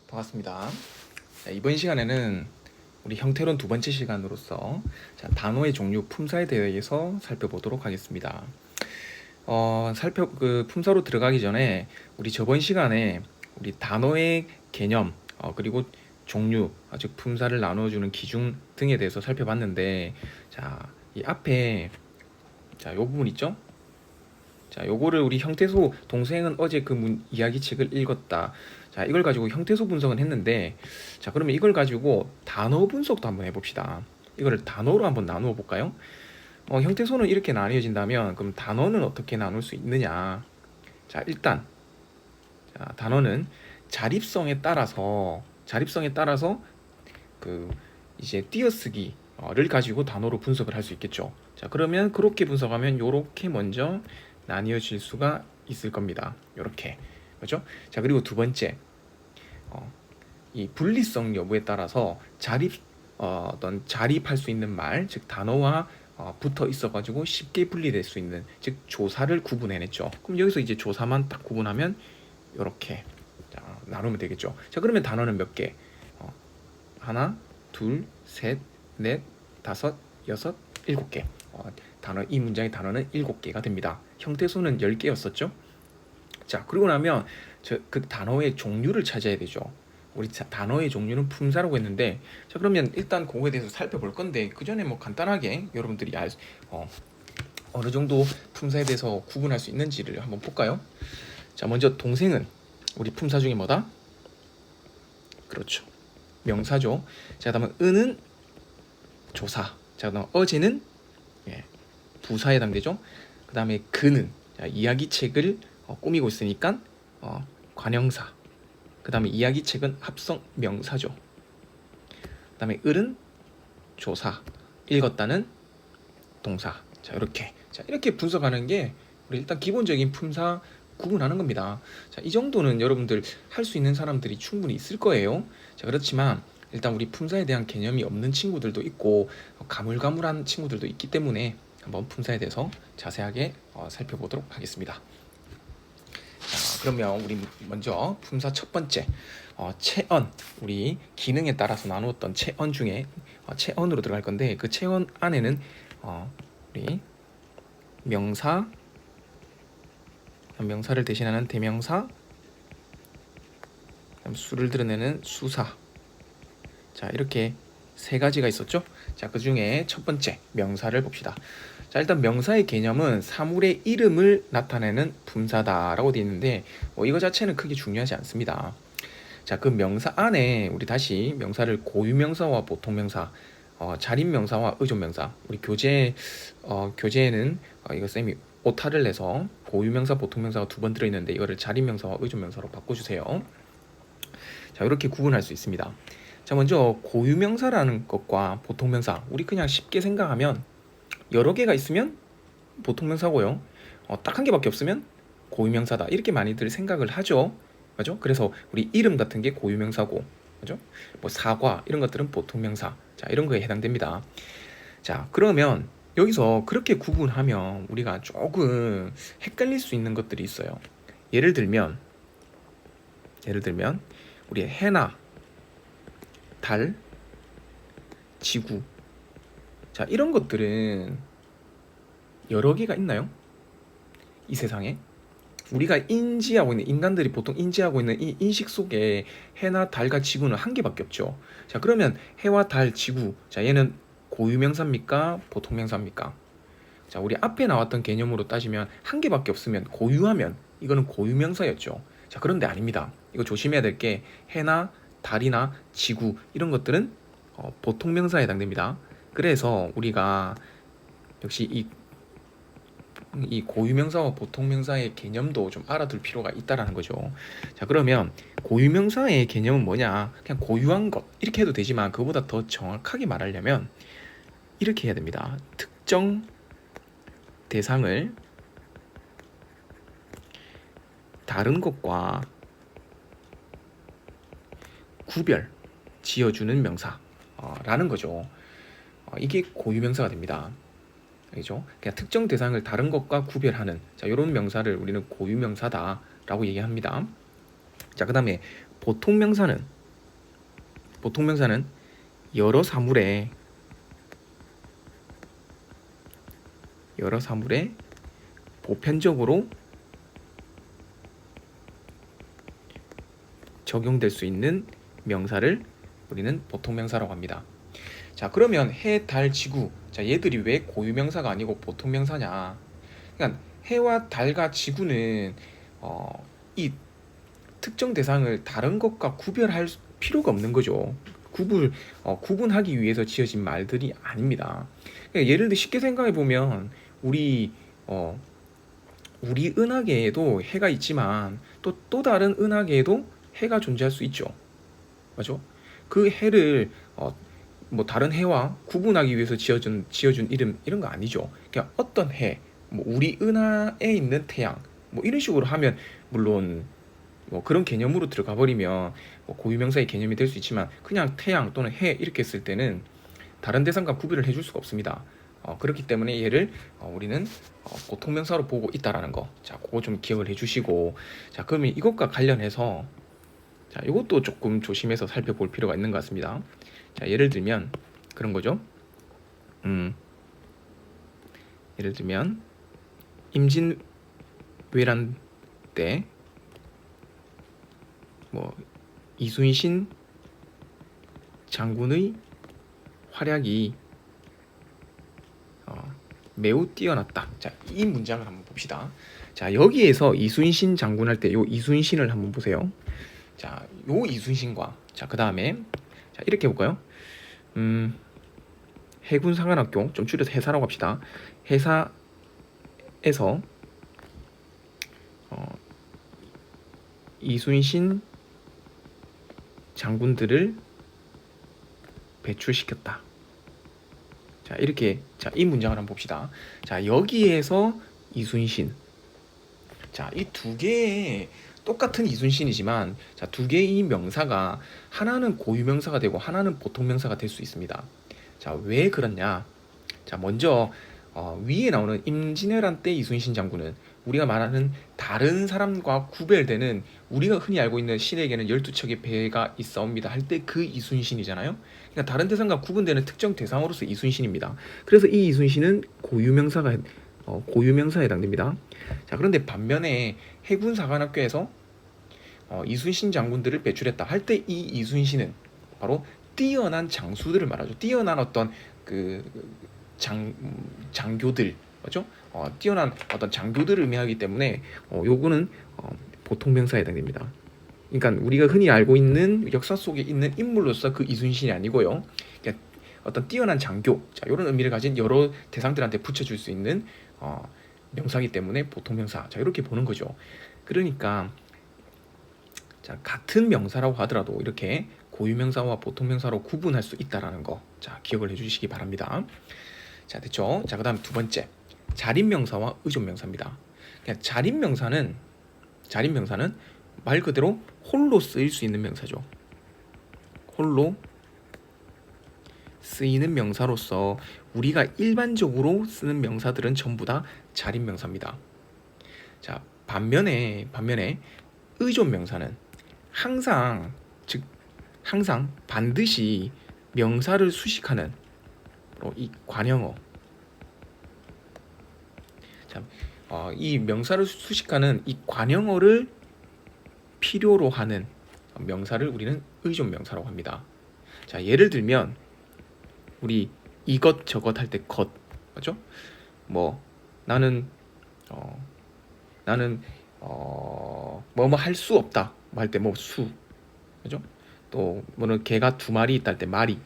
반갑습니다. 자, 이번 시간에는 우리 형태론 두 번째 시간으로서 단어의 종류, 품사에 대해서 살펴보도록 하겠습니다. 품사로 들어가기 전에 우리 저번 시간에 우리 단어의 개념, 그리고 종류, 즉 품사를 나눠주는 기준 등에 대해서 살펴봤는데, 이 앞에 요 부분 있죠? 요거를 우리 형태소 동생은 어제 그 이야기책을 읽었다. 이걸 가지고 형태소 분석은 했는데, 그러면 이걸 가지고 단어 분석도 한번 해봅시다. 이거를 단어로 한번 나누어 볼까요? 형태소는 이렇게 나뉘어진다면, 그럼 단어는 어떻게 나눌 수 있느냐? 일단, 단어는 자립성에 따라서 그 이제 띄어쓰기를 가지고 단어로 분석을 할 수 있겠죠. 그러면 그렇게 분석하면 요렇게 먼저 나뉘어질 수가 있을 겁니다. 요렇게. 그렇죠? 그리고 두 번째, 이 분리성 여부에 따라서 어떤 자립할 수 있는 말, 즉 단어와 붙어 있어가지고 쉽게 분리될 수 있는, 즉 조사를 구분해냈죠. 그럼 여기서 이제 조사만 딱 구분하면 이렇게 나누면 되겠죠. 그러면 단어는 몇 개? 하나, 둘, 셋, 넷, 다섯, 여섯, 일곱 개. 이 문장의 단어는 7개가 됩니다. 형태수는 10개였었죠. 그러고 나면 그 단어의 종류를 찾아야 되죠. 우리 단어의 종류는 품사라고 했는데, 그러면 일단 그거에 대해서 살펴볼 건데, 그 전에 뭐 간단하게 여러분들이 어느 정도 품사에 대해서 구분할 수 있는지를 한번 볼까요? 먼저 동생은 우리 품사 중에 뭐다? 그렇죠, 명사죠. 그다음에 은은 조사. 그다음 어제는 부사에 해당되죠. 그 다음에 그는 이야기책을 꾸미고 있으니까 관형사. 그 다음에 이야기책은 합성 명사죠. 그 다음에 을은 조사, 읽었다는 동사. 이렇게 분석하는 게 우리 일단 기본적인 품사 구분하는 겁니다. 이 정도는 여러분들 할 수 있는 사람들이 충분히 있을 거예요. 그렇지만 일단 우리 품사에 대한 개념이 없는 친구들도 있고 가물가물한 친구들도 있기 때문에 한번 품사에 대해서 자세하게 살펴보도록 하겠습니다. 그러면 우리 먼저 품사 첫 번째, 체언. 우리 기능에 따라서 나누었던 체언 중에 체언으로 들어갈 건데, 그 체언 안에는 우리 명사를 대신하는 대명사, 수를 드러내는 수사. 이렇게 세 가지가 있었죠. 그 중에 첫 번째 명사를 봅시다. 일단 명사의 개념은 사물의 이름을 나타내는 품사다라고 되어 있는데, 이거 자체는 크게 중요하지 않습니다. 그 명사 안에 우리 다시 명사를 고유명사와 보통명사, 자립명사와 의존명사. 우리 교재에는 이거 쌤이 오타를 내서 고유명사, 보통명사가 2번 들어있는데, 이거를 자립명사와 의존명사로 바꿔주세요. 이렇게 구분할 수 있습니다. 먼저 고유명사라는 것과 보통명사, 우리 그냥 쉽게 생각하면 여러 개가 있으면 보통명사고요. 딱 한 개밖에 없으면 고유명사다, 이렇게 많이들 생각을 하죠. 맞죠? 그래서 우리 이름 같은 게 고유명사고, 그죠? 뭐 사과 이런 것들은 보통명사. 이런 거에 해당됩니다. 그러면 여기서 그렇게 구분하면 우리가 조금 헷갈릴 수 있는 것들이 있어요. 예를 들면 우리 해나 달, 지구. 이런 것들은 여러 개가 있나요? 이 세상에 우리가 인간들이 보통 인지하고 있는 이 인식 속에 해나 달과 지구는 한 개밖에 없죠. 그러면 해와 달, 지구, 얘는 고유명사입니까? 보통명사입니까? 우리 앞에 나왔던 개념으로 따지면 한 개밖에 없으면, 고유하면 이거는 고유명사였죠. 그런데 아닙니다. 이거 조심해야 될 게, 해나 달이나 지구 이런 것들은 보통명사에 해당됩니다. 그래서 우리가 역시 이 고유명사와 보통명사의 개념도 좀 알아둘 필요가 있다라는 거죠. 그러면 고유명사의 개념은 뭐냐? 그냥 고유한 것, 이렇게 해도 되지만 그보다 더 정확하게 말하려면 이렇게 해야 됩니다. 특정 대상을 다른 것과 구별 지어주는 명사라는 거죠. 이게 고유명사가 됩니다. 알겠죠? 그냥 특정 대상을 다른 것과 구별하는 이런 명사를 우리는 고유명사다라고 얘기합니다. 그 다음에 보통명사는 보통명사는 여러 사물에 보편적으로 적용될 수 있는 명사를 우리는 보통명사라고 합니다. 자, 그러면 해, 달, 지구. 자, 얘들이 왜 고유명사가 아니고 보통명사냐? 그러니까 해와 달과 지구는 이 특정 대상을 다른 것과 구별할 필요가 없는 거죠. 구분하기 위해서 지어진 말들이 아닙니다. 그러니까 예를 들어 쉽게 생각해 보면 우리 은하계에도 해가 있지만 또 다른 은하계에도 해가 존재할 수 있죠. 맞죠? 그 해를 뭐 다른 해와 구분하기 위해서 지어준 이름 이런 거 아니죠. 그냥 어떤 해, 뭐 우리 은하에 있는 태양, 뭐 이런 식으로 하면 물론 뭐 그런 개념으로 들어가 버리면 뭐 고유명사의 개념이 될 수 있지만 그냥 태양 또는 해 이렇게 쓸 때는 다른 대상과 구별을 해줄 수가 없습니다. 그렇기 때문에 얘를 우리는 보통명사로 보고 있다라는 거. 자, 그거 좀 기억을 해주시고, 자, 그러면 이것과 관련해서 자, 이것도 조금 조심해서 살펴볼 필요가 있는 것 같습니다. 자, 예를 들면 그런 거죠. 예를 들면 임진왜란 때 뭐 이순신 장군의 활약이 매우 뛰어났다. 자, 이 문장을 한번 봅시다. 자, 여기에서 이순신 장군 할 때 요 이순신을 한번 보세요. 자, 요 이순신과 자, 그 다음에 자, 이렇게 해볼까요? 해군사관학교 좀 줄여서 해사라고 합시다. 해사에서 이순신 장군들을 배출시켰다. 자, 이렇게 자, 이 문장을 한번 봅시다. 자, 여기에서 이순신. 자, 이 두 개의 똑같은 이순신이지만 자, 두 개의 명사가 하나는 고유명사가 되고 하나는 보통명사가 될 수 있습니다. 자, 왜 그렇냐? 자, 먼저 위에 나오는 임진왜란 때 이순신 장군은 우리가 말하는 다른 사람과 구별되는 우리가 흔히 알고 있는 신에게는 12척의 배가 있사옵니다 할 때 그 이순신이잖아요. 그러니까 다른 대상과 구분되는 특정 대상으로서 이순신입니다. 그래서 이 이순신은 고유명사에 해당됩니다. 자, 그런데 반면에 해군사관학교에서 이순신 장군들을 배출했다 할 때 이 이순신은 바로 뛰어난 장수들을 말하죠. 뛰어난 어떤 그 장교들, 맞죠? 뛰어난 어떤 장교들을 의미하기 때문에 요거는 보통명사에 해당됩니다. 그러니까 우리가 흔히 알고 있는 역사 속에 있는 인물로서 그 이순신이 아니고요. 그러니까 어떤 뛰어난 장교, 자, 이런 의미를 가진 여러 대상들한테 붙여줄 수 있는 명사이기 때문에 보통명사. 자, 이렇게 보는 거죠. 그러니까 자, 같은 명사라고 하더라도 이렇게 고유명사와 보통명사로 구분할 수 있다라는 거. 자, 기억을 해주시기 바랍니다. 자, 됐죠? 자, 그다음 두 번째, 자립명사와 의존명사입니다. 그러니까 자립명사는 말 그대로 홀로 쓰일 수 있는 명사죠. 홀로 쓰이는 명사로서 우리가 일반적으로 쓰는 명사들은 전부 다 자립명사입니다. 자, 반면에 의존명사는 항상 반드시 명사를 수식하는 이 관형어. 자, 이 명사를 수식하는 이 관형어를 필요로 하는 명사를 우리는 의존명사라고 합니다. 자, 예를 들면 우리 이것 저것 할 때 것, 맞죠? 뭐 나는 뭐뭐 할 수 없다 할 때 뭐 수, 그죠? 또 뭐는 개가 두 마리 있다 할 때 마리,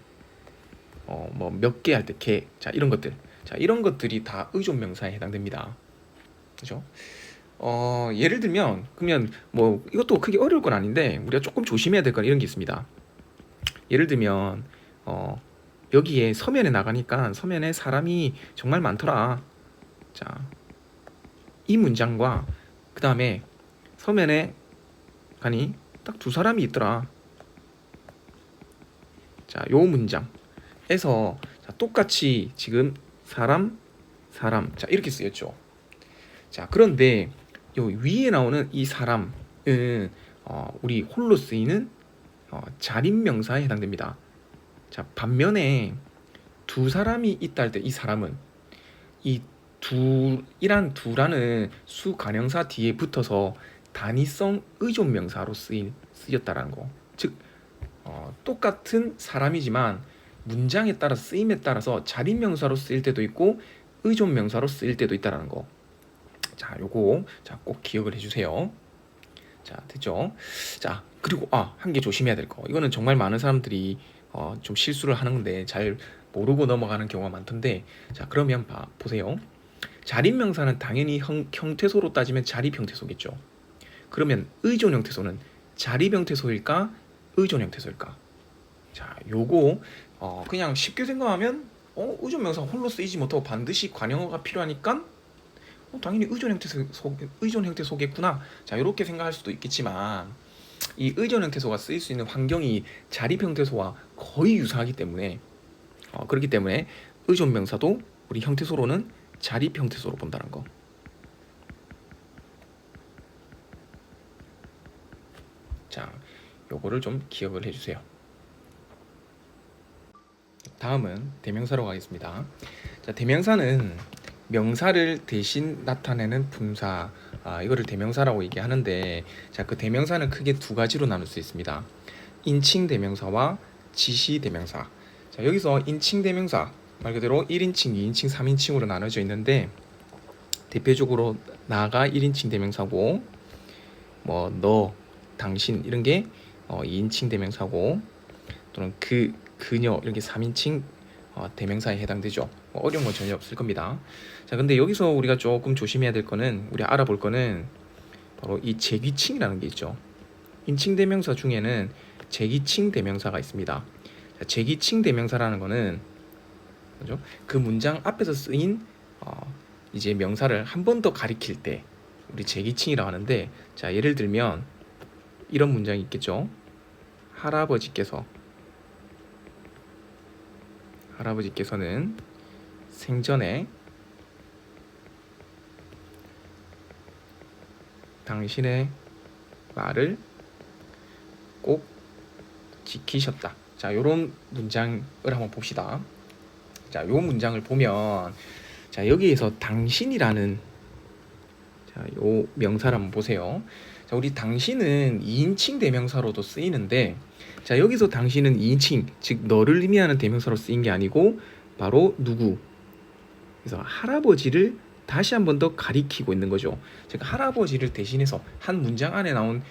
뭐 몇 개 할 때 개. 자, 이런 것들. 자, 이런 것들이 다 의존명사에 해당됩니다. 그죠? 예를 들면 그러면 뭐 이것도 크게 어려울 건 아닌데 우리가 조금 조심해야 될 건 이런 게 있습니다. 예를 들면 여기에 서면에 나가니까 서면에 사람이 정말 많더라. 자, 이 문장과 그 다음에 서면에 가니 딱 두 사람이 있더라. 자, 요 문장에서 똑같이 지금 사람 자, 이렇게 쓰였죠. 자, 그런데 요 위에 나오는 이 사람은 우리 홀로 쓰이는 자립명사에 해당됩니다. 자, 반면에 두 사람이 있다 할 때 이 사람은 이 둘이란 두라는 수관형사 뒤에 붙어서 단위성 의존명사로 쓰였다라는 거. 즉 똑같은 사람이지만 문장에 따라 쓰임에 따라서 자립명사로 쓰일 때도 있고 의존명사로 쓰일 때도 있다라는 거. 자, 요거 꼭 기억을 해주세요. 자, 됐죠? 자, 그리고 한 개 조심해야 될 거. 이거는 정말 많은 사람들이 좀 실수를 하는 건데 잘 모르고 넘어가는 경우가 많던데, 자, 그러면 보세요. 자립명사는 당연히 형태소로 따지면 자립형태소겠죠. 그러면 의존 형태소는 자립 형태소일까 의존 형태소일까? 자, 요거 그냥 쉽게 생각하면 의존 명사 홀로 쓰이지 못하고 반드시 관형어가 필요하니까 당연히 의존 형태소겠구나. 자, 이렇게 생각할 수도 있겠지만 이 의존 형태소가 쓰일 수 있는 환경이 자립 형태소와 거의 유사하기 때문에 그렇기 때문에 의존 명사도 우리 형태소로는 자립 형태소로 본다는 거. 자, 요거를 좀 기억을 해주세요. 다음은 대명사로 가겠습니다. 자, 대명사는 명사를 대신 나타내는 분사, 이거를 대명사라고 얘기하는데, 자, 그 대명사는 크게 두 가지로 나눌 수 있습니다. 인칭 대명사와 지시 대명사. 자, 여기서 인칭 대명사 말 그대로 1인칭, 2인칭, 3인칭으로 나눠져 있는데, 대표적으로 나가 1인칭 대명사고, 뭐 너, 당신 이런 게 2인칭 대명사고, 또는 그녀 이런 게 3인칭 대명사에 해당되죠. 어려운 건 전혀 없을 겁니다. 자, 근데 여기서 우리가 조금 조심해야 될 거는, 우리 알아볼 거는 바로 이 제귀칭이라는 게 있죠. 인칭 대명사 중에는 제귀칭 대명사가 있습니다. 자, 제귀칭 대명사라는 거는 그죠? 그 문장 앞에서 쓰인 이제 명사를 한 번 더 가리킬 때 우리 제귀칭이라고 하는데, 자, 예를 들면 이런 문장이 있겠죠. 할아버지께서는 생전에 당신의 말을 꼭 지키셨다. 자, 이런 문장을 한번 봅시다. 자, 요 문장을 보면, 자, 여기에서 당신이라는 요 명사를 한번 보세요. 자, 우리 당신은 2인칭 대명사로도 쓰이는데, 자, 여기서 당신은 2인칭, 즉 너를 의미하는 대명사로 쓰인 게 아니고 바로 누구? 그래서 할아버지를 다시 한 번 더 가리키고 있는 거죠. 즉 할아버지를 대신해서 한 문장 안에 나온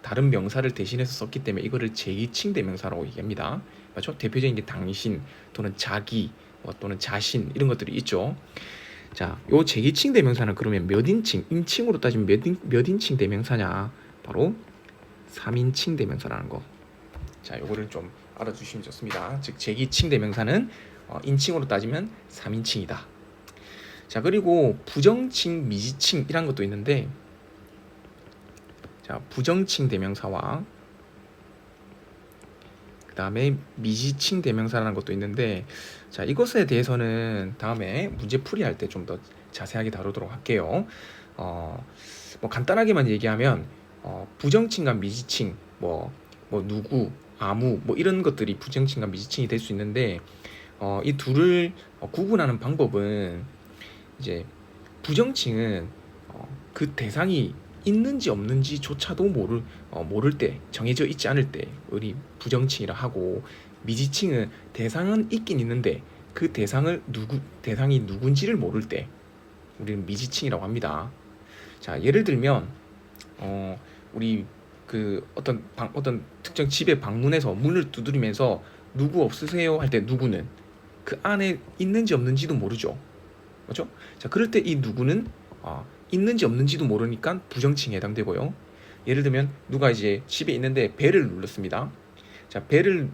다른 명사를 대신해서 썼기 때문에 이거를 제2칭 대명사라고 얘기합니다. 맞죠? 대표적인 게 당신 또는 자기 또는 자신 이런 것들이 있죠. 자, 요 제2칭 대명사는 그러면 몇 인칭? 인칭으로 따지면 몇 인칭 대명사냐? 바로 3인칭 대명사라는 거. 자, 요거를 좀 알아두시면 좋습니다. 즉 제2칭 대명사는 인칭으로 따지면 3인칭이다. 자, 그리고 부정칭, 미지칭 이란 것도 있는데, 자, 부정칭 대명사와 그 다음에 미지칭 대명사라는 것도 있는데, 자, 이것에 대해서는 다음에 문제풀이 할 때 좀 더 자세하게 다루도록 할게요. 뭐 간단하게만 얘기하면 부정칭과 미지칭, 뭐 누구, 아무 뭐 이런 것들이 부정칭과 미지칭이 될 수 있는데, 이 둘을 구분하는 방법은 이제 부정칭은 그 대상이 있는지 없는지조차도 모를 때, 정해져 있지 않을 때 우리 부정칭이라 하고, 미지칭은 대상은 있긴 있는데 그 대상이 누군지를 모를 때 우리는 미지칭이라고 합니다. 자, 예를 들면 우리 어떤 특정 집에 방문해서 문을 두드리면서 누구 없으세요 할 때 누구는 그 안에 있는지 없는지도 모르죠. 그렇죠? 자, 그럴 때 이 누구는 있는지 없는지도 모르니까 부정칭에 해당되고요. 예를 들면 누가 이제 집에 있는데 벨을 눌렀습니다. 자, 벨을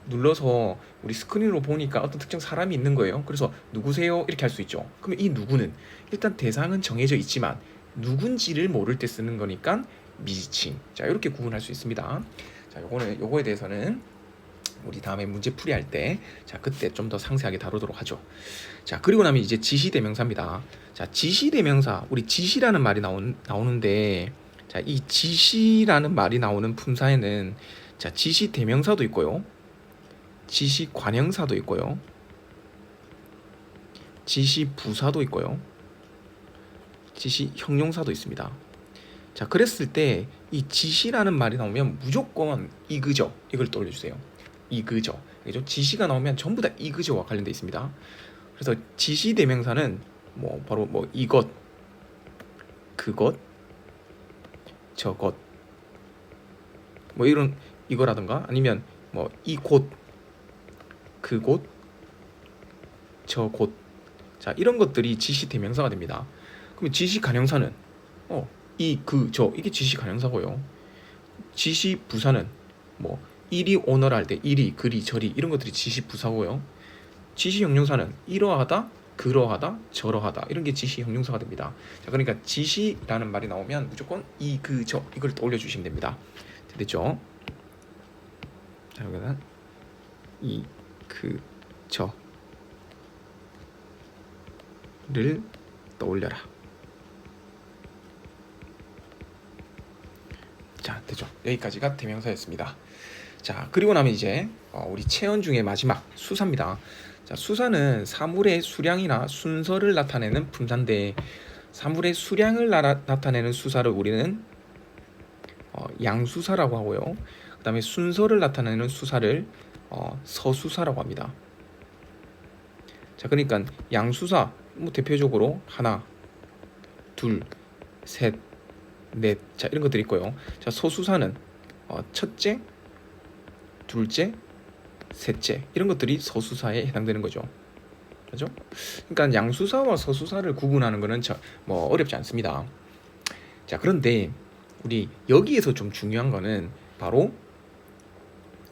눌러서 우리 스크린으로 보니까 어떤 특정 사람이 있는 거예요. 그래서 누구세요? 이렇게 할 수 있죠. 그러면 이 누구는 일단 대상은 정해져 있지만 누군지를 모를 때 쓰는 거니까 미지칭. 자, 이렇게 구분할 수 있습니다. 자, 요거에 대해서는 우리 다음에 문제풀이 할 때, 자, 그때 좀 더 상세하게 다루도록 하죠. 자, 그리고 나면 이제 지시대명사입니다. 자, 지시대명사, 우리 지시라는 말이 나오는데, 자, 이 지시라는 말이 나오는 품사에는 자, 지시 대명사도 있고요. 지시 관형사도 있고요. 지시 부사도 있고요. 지시 형용사도 있습니다. 자, 그랬을 때 이 지시라는 말이 나오면 무조건 이그저 이걸 떠올려 주세요. 이그저. 그죠? 지시가 나오면 전부 다 이그저와 관련돼 있습니다. 그래서 지시 대명사는 뭐 바로 뭐 이것, 그것, 저것, 뭐 이런 이거라든가 아니면 뭐 이곳, 그곳, 저곳. 자, 이런 것들이 지시 대명사가 됩니다. 그럼 지시 관형사는 이, 그, 저 이게 지시 관형사고요. 지시 부사는 뭐 이리 오너라 할 때 이리, 그리, 저리 이런 것들이 지시 부사고요. 지시 형용사는 이러하다, 그러하다, 저러하다 이런 게 지시 형용사가 됩니다. 자, 그러니까 지시라는 말이 나오면 무조건 이, 그, 저 이걸 떠올려 주시면 됩니다. 됐죠? 자, 여기는 이, 그, 저를 떠올려라. 자, 됐죠? 여기까지가 대명사였습니다. 자, 그리고 나면 이제 우리 체언 중에 마지막 수사입니다. 자, 수사는 사물의 수량이나 순서를 나타내는 품사인데 사물의 수량을 나타내는 수사를 우리는 양수사라고 하고요. 그 다음에 순서를 나타내는 수사를 서수사라고 합니다. 자, 그러니까 양수사 뭐 대표적으로 하나, 둘, 셋, 넷, 자 이런 것들이 있고요. 자, 서수사는 첫째, 둘째, 셋째 이런 것들이 서수사에 해당되는 거죠. 그렇죠? 그러니까 양수사와 서수사를 구분하는 것은 뭐 어렵지 않습니다. 자, 그런데 우리 여기에서 좀 중요한 거는 바로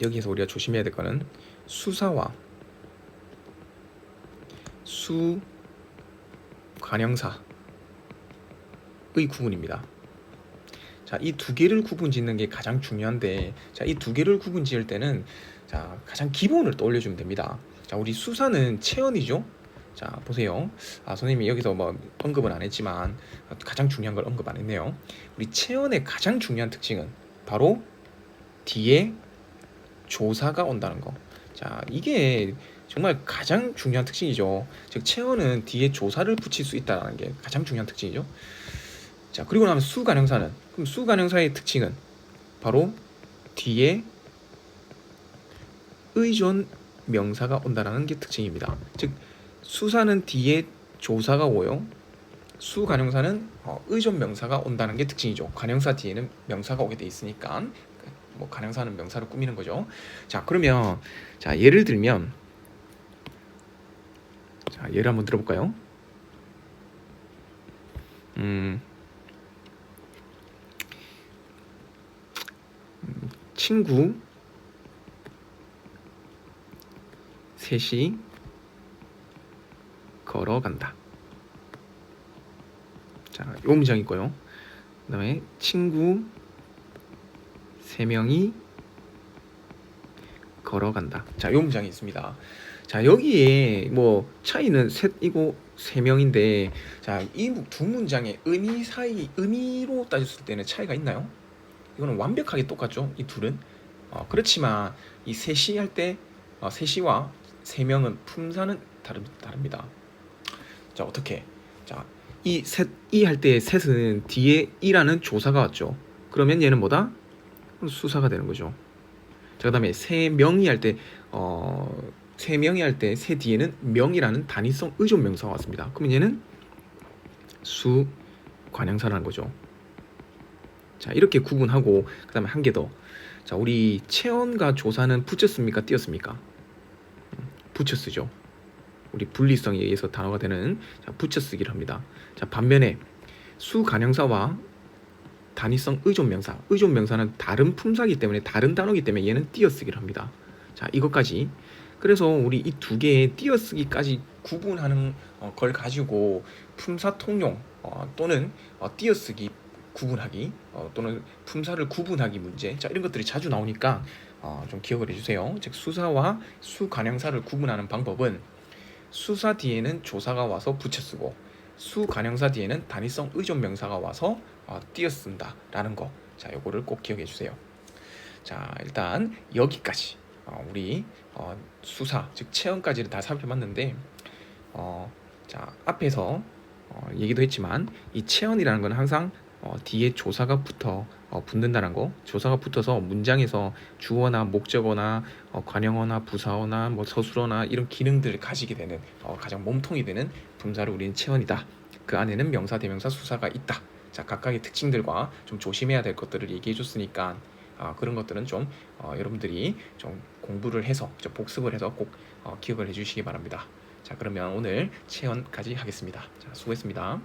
여기에서 우리가 조심해야 될 거는 수사와 수관형사의 구분입니다. 자, 이 두 개를 구분 짓는 게 가장 중요한데, 자, 이 두 개를 구분 지을 때는 자, 가장 기본을 떠올려 주면 됩니다. 자, 우리 수사는 체언이죠. 자, 보세요. 선생님이 여기서 뭐 언급은 안 했지만 가장 중요한 걸 언급 안 했네요. 우리 체언의 가장 중요한 특징은 바로 뒤에 조사가 온다는 거. 자, 이게 정말 가장 중요한 특징이죠. 즉 체언은 뒤에 조사를 붙일 수 있다는 게 가장 중요한 특징이죠. 자, 그리고 나면 수관형사는, 그럼 수관형사의 특징은 바로 뒤에 의존 명사가 온다는 게 특징입니다. 즉 수사는 뒤에 조사가 오요. 수관형사는 의존 명사가 온다는 게 특징이죠. 관형사 뒤에는 명사가 오게 돼 있으니까 뭐 관형사는 명사를 꾸미는 거죠. 자, 그러면 자, 예를 들면 자, 예를 한번 들어볼까요? 친구 셋이 걸어간다. 자, 요 문장 있고요. 그 다음에 친구 세 명이 걸어간다. 자, 요 문장이 있습니다. 자, 여기에 뭐 차이는 셋이고 세 명인데, 자, 이 두 문장의 의미로 따졌을 때는 차이가 있나요? 이거는 완벽하게 똑같죠. 이 둘은. 그렇지만 이 셋이 할 때 셋이와 세 명은 품사는 다릅니다. 자, 어떻게? 자, 이 할 때 셋은 뒤에 이라는 조사가 왔죠. 그러면 얘는 뭐다? 수사가 되는 거죠. 자, 그다음에 세 명이 할 때 세 뒤에는 명이라는 단위성 의존 명사가 왔습니다. 그러면 얘는 수 관형사라는 거죠. 자, 이렇게 구분하고 그다음에 한 개 더. 자, 우리 체언과 조사는 붙였습니까? 띄었습니까? 붙여 쓰죠. 우리 분리성에 의해서 단어가 되는 붙여 쓰기를 합니다. 자, 반면에 수관형사와 단위성 의존명사, 의존명사는 다른 품사이기 때문에 다른 단어이기 때문에 얘는 띄어쓰기를 합니다. 자, 이것까지. 그래서 우리 이 두 개의 띄어쓰기까지 구분하는 걸 가지고 품사 통용 또는 띄어쓰기 구분하기 또는 품사를 구분하기 문제, 자, 이런 것들이 자주 나오니까 좀 기억을 해주세요. 즉 수사와 수관형사를 구분하는 방법은 수사 뒤에는 조사가 와서 붙여쓰고 수관형사 뒤에는 단위성 의존명사가 와서 띄어쓴다라는 거. 자, 요거를 꼭 기억해 주세요. 자, 일단 여기까지 우리 수사 즉 체언까지를 다 살펴봤는데 자, 앞에서 얘기도 했지만 이 체언이라는 건 항상 뒤에 조사가 붙는다는 거. 조사가 붙어서 문장에서 주어나 목적어나 관형어나 부사어나 뭐 서술어나 이런 기능들을 가지게 되는 가장 몸통이 되는 분사를 우리는 체언이다. 그 안에는 명사, 대명사, 수사가 있다. 자, 각각의 특징들과 좀 조심해야 될 것들을 얘기해 줬으니까 그런 것들은 좀 여러분들이 좀 공부를 해서 좀 복습을 해서 꼭 기억을 해주시기 바랍니다. 자, 그러면 오늘 체언까지 하겠습니다. 자, 수고했습니다.